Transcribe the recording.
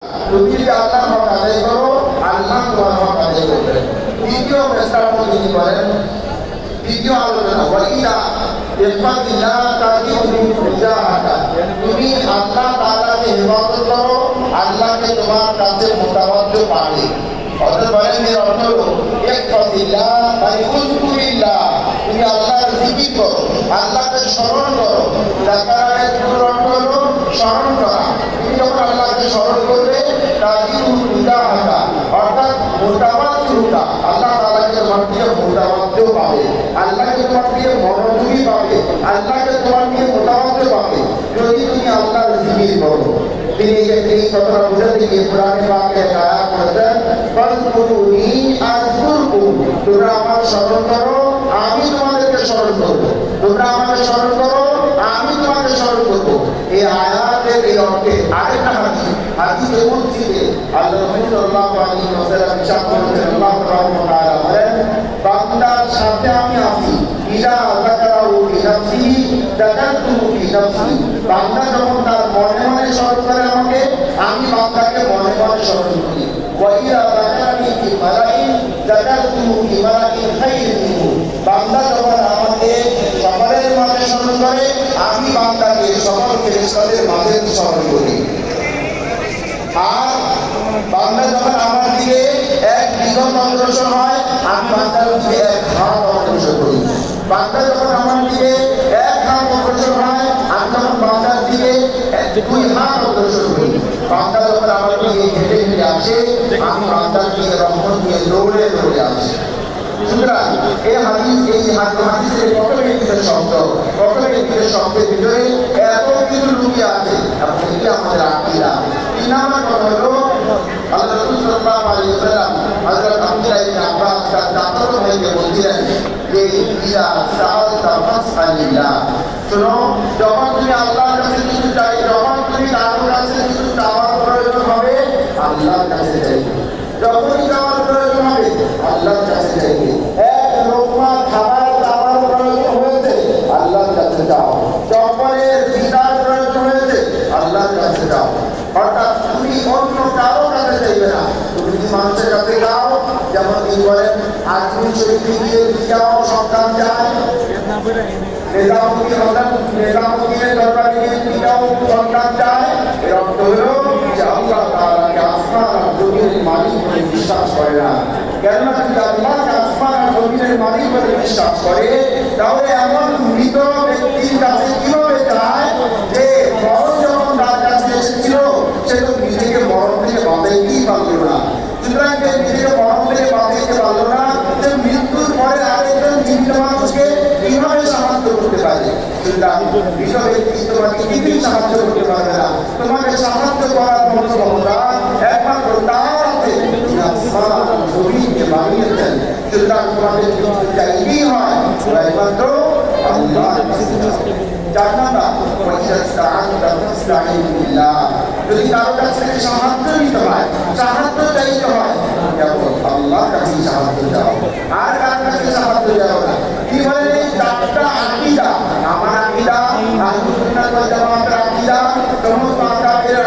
তুমি যদি আল্লাহর হক আদায় করো, আল্লাহ তোমার হক আদায় করবে। দ্বিতীয় প্রস্তাব তিনি করেন, দ্বিতীয় আলোচনা ওয়াইদা ইফাদিল্লাহ তাজিদু মুজাহাদা। তুমি আল্লাহ তাআলাকে ইবাদত করো, আল্লাহকে তোমার কাছে মুতাওয়াজ্জ পাবে। অর্থাৎ বলেন এর অর্থ হলো ইফাদিল্লাহ মানে উযকুরিল্লাহ, তুমি আল্লাহর জিকির করো, আল্লাহকে স্মরণ করো। যাকারায়ের অর্থ হলো স্মরণ করা। তুমি যখন আল্লাহকে স্মরণ করবে তাজিদু মুজাহাদা অর্থাৎ মুতাওয়াজ্জুকা, আল্লাহ তাআলাকে তোমার দিয়ে মুতাওয়াজ্জ পাবে, আল্লাহকে তোমার দিয়ে মনোযোগী পাবে, আল্লাহকে তোমার দিয়ে মুতাওয়াজ্জ পাবে যদি তুমি আল্লাহর জিকির করো। তিনি এই কথাটা বোঝাতে গিয়ে কোরআনে পাকে আয়াত করেছেন, ফাযকুরুনি আযকুরকুম, তোমরা আমার স্মরণ করো, আমি তোমাদেরকে স্মরণ করব। তোমরা আমাকে স্মরণ করো, আমি তোমাকে স্মরণ করব। এই আয়াতের এই অর্থে আরেকটা হাদিসে কুদসিতে আল্লাহ রাসূল সাল্লাল্লাহু আলাইহি ওয়াসাল্লাম ইরশাদ করেছেন, আল্লাহ তাআলা বলেন, বান্দার সাথে আমি আছি, ইযা যাকারাহু বিনাফসিহি যাকারতুহু বিনাফসি। বান্দা যখন তার মনে মনে স্মরণ করে আমাকে, আমি বান্দাকে মনে মনে স্মরণ করি। ওয়া ইযা যাকারানি ফি মালাইন যাকারতুহু ফি মালাইন খায়রিন মিনহু। বান্দা যখন আমাকে সকলের মাঝে স্মরণ করে, আমি বান্দাকে সকল ফেরেশতাদের মাঝে স্মরণ করি। আর বান্দা যখন আমার দিকে এক বিঘত অগ্রসর হয়, আমি বান্দার দিকে এক হাত অগ্রসর করি। বান্দা যখন আমার দিকে এক হাত অগ্রসর হয়, আমি তখন বান্দার দিকে দুই হাত অগ্রসর করি। বান্দা যখন আমার দিকে হেঁটে হেঁটে আসে, আমি বান্দার দিকে রহমত নিয়ে দৌড়ে দৌড়ে আসি। সুতরাং এই হাদিসের কত ব্যক্তিদের শব্দ, কত ব্যক্তিদের শব্দের ভিতরে এত কিছু লুকিয়ে আছে, এবং এটি আমাদের আকীদা। 3 নম্বর কথা হলো আল্লাহ রাসূল সাল্লাল্লাহু আলাইহি ওয়াসাল্লাম হযরত আব্দুল্লাহ ইবনে আব্বাস তার চাচাতো ভাইকে বলছিলেন যে ইযা সাআলতা ফাসআলিল্লাহ, শোনো, যখন তুমি আল্লাহর কাছে কিছু চাই, যখন তুমি কারোর কাছে কিছু চাওয়ার প্রয়োজন হবে, আল্লাহর কাছে চাইবে। যখনই চাওয়ার প্রয়োজন হবে, আল্লাহর কাছে চাইবে। এক লোকমা খাবার চাওয়ার প্রয়োজন হয়েছে, আল্লাহর কাছে চাও। চপ্পলের জুতার প্রয়োজন হয়েছে, আল্লাহর কাছে চাও। অর্থাৎ তুমি অন্য কারো কাছে চাইবে না, তুমি যদি মানুষের কাছে যাও, যেমন কি বলেন আজমির শরীফে গিয়ে যাও সন্তান চায়, নেজামুদ্দিনের দরবারে গিয়ে যাও সন্তান চায়। এর অর্থ হলো যে আল্লাহ তাআলাকে আসমান আর জমিনের মালিক বলে বিশ্বাস করে না। কেননা যদি আল্লাহকে আসমান আর জমিনের মালিক বলে বিশ্বাস করে, তাহলে এমন মৃত ব্যক্তির কাছে কিভাবে যায় যে মরণ যখন তার কাছে এসেছিল, সে তো নিজেকে মরণ থেকে বাঁচাইতেই পারল না। সুতরাং নিজেকে মরণ থেকে বাঁচাইতে পারল না, যে মৃত্যুর পরে আরেকজন জীবিত মানুষকে কিভাবে সাহায্য করতে পারে? সুতরাং মৃত ব্যক্তি তোমাকে কিছুই সাহায্য করতে পারবে না। তোমাকে সাহায্য করার মতো ক্ষমতা একমাত্র তার আছে, যিনি আসমান জমিনকে বানিয়েছেন। সুতরাং তোমাকে চাইতেই হয় একমাত্র আল্লাহর কাছে। 4 নাম্বার, যদি কারো কাছ থেকে সাহায্য নিতে হয়, সাহায্য চাইতে হয়, কেবল আল্লাহর কাছে সাহায্য চাও, আর কার কাছে সাহায্য চাও না। কি বলে এই 4টা আকীদা, আমার আকীদা, আহলুস সুন্নাত ওয়াল জামাতের আকীদা, সমস্ত আকাবের